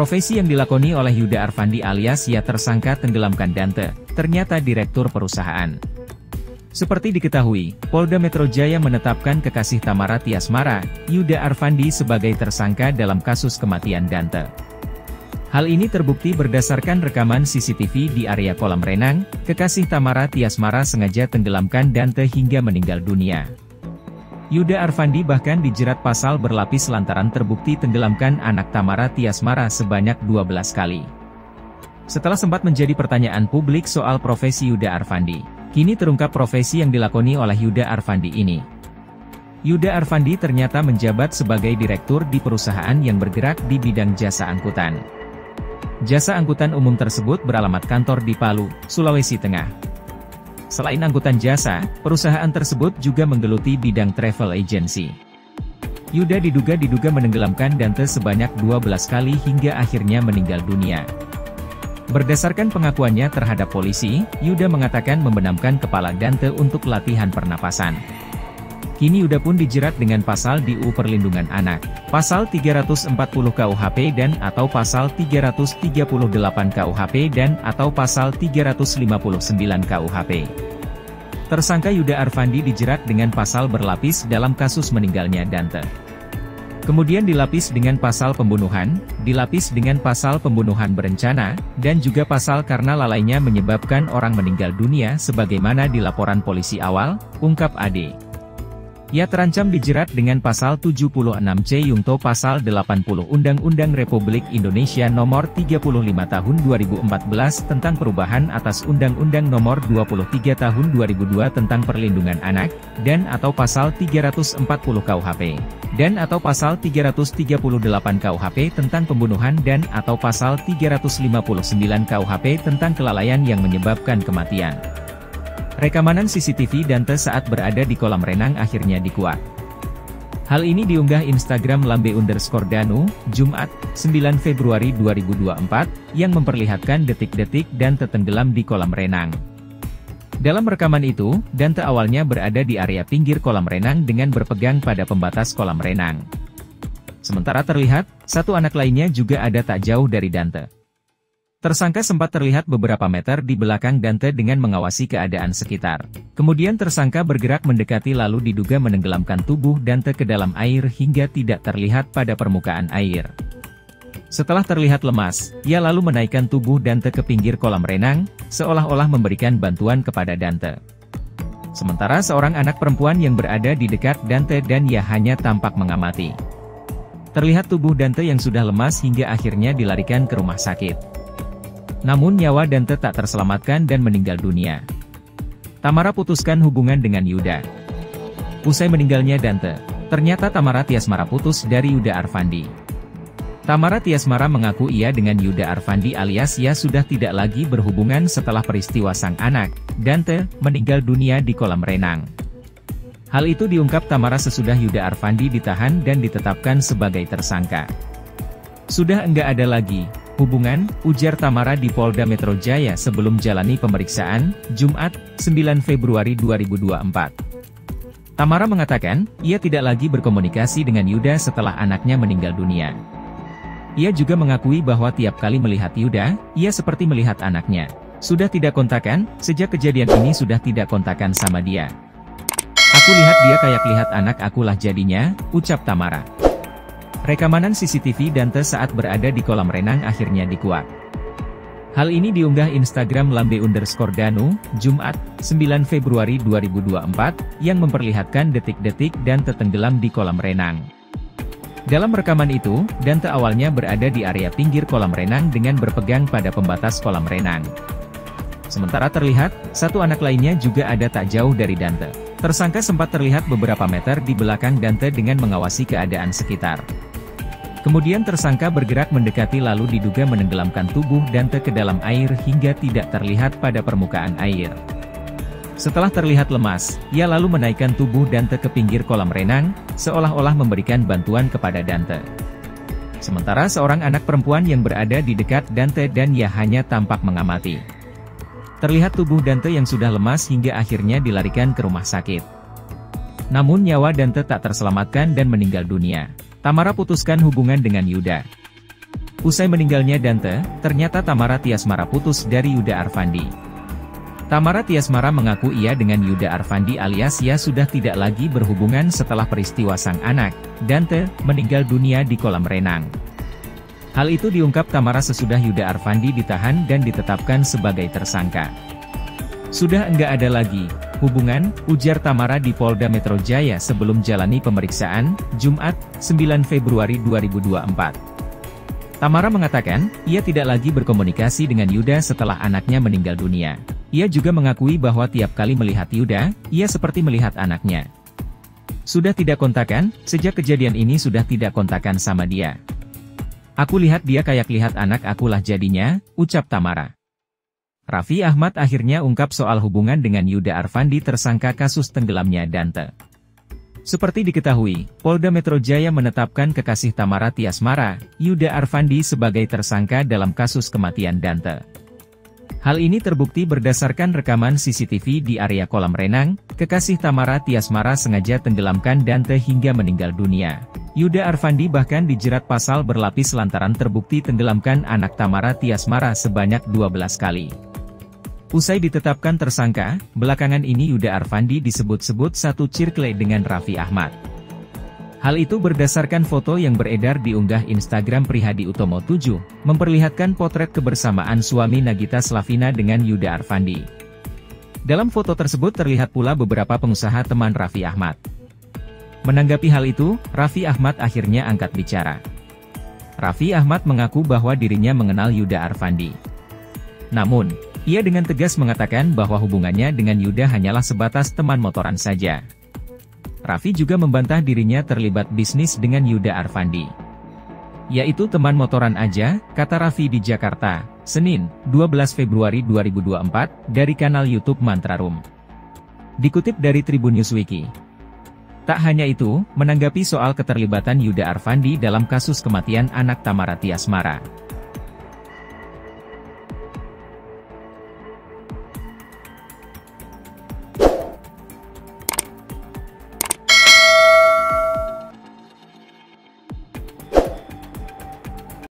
Profesi yang dilakoni oleh Yuda Arfandi alias Ya tersangka tenggelamkan Dante, ternyata direktur perusahaan. Seperti diketahui, Polda Metro Jaya menetapkan kekasih Tamara Tiasmara, Yuda Arfandi sebagai tersangka dalam kasus kematian Dante. Hal ini terbukti berdasarkan rekaman CCTV di area kolam renang, kekasih Tamara Tiasmara sengaja tenggelamkan Dante hingga meninggal dunia. Yuda Arfandi bahkan dijerat pasal berlapis lantaran terbukti tenggelamkan anak Tamara Tiasmara sebanyak 12 kali. Setelah sempat menjadi pertanyaan publik soal profesi Yuda Arfandi, kini terungkap profesi yang dilakoni oleh Yuda Arfandi ini. Yuda Arfandi ternyata menjabat sebagai direktur di perusahaan yang bergerak di bidang jasa angkutan. Jasa angkutan umum tersebut beralamat kantor di Palu, Sulawesi Tengah. Selain angkutan jasa, perusahaan tersebut juga menggeluti bidang travel agency. Yuda diduga menenggelamkan Dante sebanyak 12 kali hingga akhirnya meninggal dunia. Berdasarkan pengakuannya terhadap polisi, Yuda mengatakan membenamkan kepala Dante untuk latihan pernapasan. Kini Yuda pun dijerat dengan pasal DU Perlindungan Anak, pasal 340 KUHP dan atau pasal 338 KUHP dan atau pasal 359 KUHP. Tersangka Yuda Arfandi dijerat dengan pasal berlapis dalam kasus meninggalnya Dante. Kemudian dilapis dengan pasal pembunuhan, dilapis dengan pasal pembunuhan berencana, dan juga pasal karena lalainya menyebabkan orang meninggal dunia sebagaimana di laporan polisi awal, ungkap AD. Ia terancam dijerat dengan pasal 76C Yungto pasal 80 Undang-Undang Republik Indonesia Nomor 35 Tahun 2014 tentang perubahan atas Undang-Undang Nomor 23 Tahun 2002 tentang Perlindungan Anak, dan atau pasal 340 KUHP, dan atau pasal 338 KUHP tentang pembunuhan dan atau pasal 359 KUHP tentang kelalaian yang menyebabkan kematian. Rekaman CCTV Dante saat berada di kolam renang akhirnya dikuak. Hal ini diunggah Instagram lambe_danu, Jumat, 9 Februari 2024, yang memperlihatkan detik-detik Dante tenggelam di kolam renang. Dalam rekaman itu, Dante awalnya berada di area pinggir kolam renang dengan berpegang pada pembatas kolam renang. Sementara terlihat, satu anak lainnya juga ada tak jauh dari Dante. Tersangka sempat terlihat beberapa meter di belakang Dante dengan mengawasi keadaan sekitar. Kemudian tersangka bergerak mendekati lalu diduga menenggelamkan tubuh Dante ke dalam air hingga tidak terlihat pada permukaan air. Setelah terlihat lemas, ia lalu menaikkan tubuh Dante ke pinggir kolam renang, seolah-olah memberikan bantuan kepada Dante. Sementara seorang anak perempuan yang berada di dekat Dante dan ia hanya tampak mengamati. Terlihat tubuh Dante yang sudah lemas hingga akhirnya dilarikan ke rumah sakit. Namun nyawa Dante tak terselamatkan dan meninggal dunia. Tamara putuskan hubungan dengan Yuda. Usai meninggalnya Dante, ternyata Tamara Tiasmara putus dari Yuda Arfandi. Tamara Tiasmara mengaku ia dengan Yuda Arfandi alias Ya sudah tidak lagi berhubungan setelah peristiwa sang anak, Dante, meninggal dunia di kolam renang. Hal itu diungkap Tamara sesudah Yuda Arfandi ditahan dan ditetapkan sebagai tersangka. Sudah enggak ada lagi hubungan, ujar Tamara di Polda Metro Jaya sebelum jalani pemeriksaan, Jumat, 9 Februari 2024. Tamara mengatakan, ia tidak lagi berkomunikasi dengan Yuda setelah anaknya meninggal dunia. Ia juga mengakui bahwa tiap kali melihat Yuda, ia seperti melihat anaknya. Sudah tidak kontakan, sejak kejadian ini sudah tidak kontakan sama dia. Aku lihat dia kayak lihat anak akulah jadinya, ucap Tamara. Rekaman CCTV Dante saat berada di kolam renang akhirnya dikuak. Hal ini diunggah Instagram lambe_danu, Jumat, 9 Februari 2024, yang memperlihatkan detik-detik Dante tenggelam di kolam renang. Dalam rekaman itu, Dante awalnya berada di area pinggir kolam renang dengan berpegang pada pembatas kolam renang. Sementara terlihat, satu anak lainnya juga ada tak jauh dari Dante. Tersangka sempat terlihat beberapa meter di belakang Dante dengan mengawasi keadaan sekitar. Kemudian tersangka bergerak mendekati lalu diduga menenggelamkan tubuh Dante ke dalam air hingga tidak terlihat pada permukaan air. Setelah terlihat lemas, ia lalu menaikkan tubuh Dante ke pinggir kolam renang, seolah-olah memberikan bantuan kepada Dante. Sementara seorang anak perempuan yang berada di dekat Dante dan ia hanya tampak mengamati. Terlihat tubuh Dante yang sudah lemas hingga akhirnya dilarikan ke rumah sakit. Namun nyawa Dante tak terselamatkan dan meninggal dunia. Tamara putuskan hubungan dengan Yuda. Usai meninggalnya Dante, ternyata Tamara Tiasmara putus dari Yuda Arfandi. Tamara Tiasmara mengaku ia dengan Yuda Arfandi alias Yaya sudah tidak lagi berhubungan setelah peristiwa sang anak, Dante, meninggal dunia di kolam renang. Hal itu diungkap Tamara sesudah Yuda Arfandi ditahan dan ditetapkan sebagai tersangka. Sudah enggak ada lagi hubungan, ujar Tamara di Polda Metro Jaya sebelum jalani pemeriksaan, Jumat, 9 Februari 2024. Tamara mengatakan, ia tidak lagi berkomunikasi dengan Yuda setelah anaknya meninggal dunia. Ia juga mengakui bahwa tiap kali melihat Yuda, ia seperti melihat anaknya. Sudah tidak kontakan, sejak kejadian ini sudah tidak kontakan sama dia. Aku lihat dia kayak lihat anak akulah jadinya, ucap Tamara. Raffi Ahmad akhirnya ungkap soal hubungan dengan Yuda Arfandi tersangka kasus tenggelamnya Dante. Seperti diketahui, Polda Metro Jaya menetapkan kekasih Tamara Tiasmara, Yuda Arfandi sebagai tersangka dalam kasus kematian Dante. Hal ini terbukti berdasarkan rekaman CCTV di area kolam renang, kekasih Tamara Tiasmara sengaja tenggelamkan Dante hingga meninggal dunia. Yuda Arfandi bahkan dijerat pasal berlapis lantaran terbukti tenggelamkan anak Tamara Tiasmara sebanyak 12 kali. Usai ditetapkan tersangka, belakangan ini Yuda Arfandi disebut-sebut satu circle dengan Raffi Ahmad. Hal itu berdasarkan foto yang beredar di unggah Instagram Prihadi Utomo 7, memperlihatkan potret kebersamaan suami Nagita Slavina dengan Yuda Arfandi. Dalam foto tersebut terlihat pula beberapa pengusaha teman Raffi Ahmad. Menanggapi hal itu, Raffi Ahmad akhirnya angkat bicara. Raffi Ahmad mengaku bahwa dirinya mengenal Yuda Arfandi. Namun, ia dengan tegas mengatakan bahwa hubungannya dengan Yuda hanyalah sebatas teman motoran saja. Raffi juga membantah dirinya terlibat bisnis dengan Yuda Arfandi. Yaitu teman motoran aja, kata Raffi di Jakarta, Senin, 12 Februari 2024, dari kanal YouTube Mantra Room. Dikutip dari Tribun Newswiki. Tak hanya itu, menanggapi soal keterlibatan Yuda Arfandi dalam kasus kematian anak Tamara Tiasmara,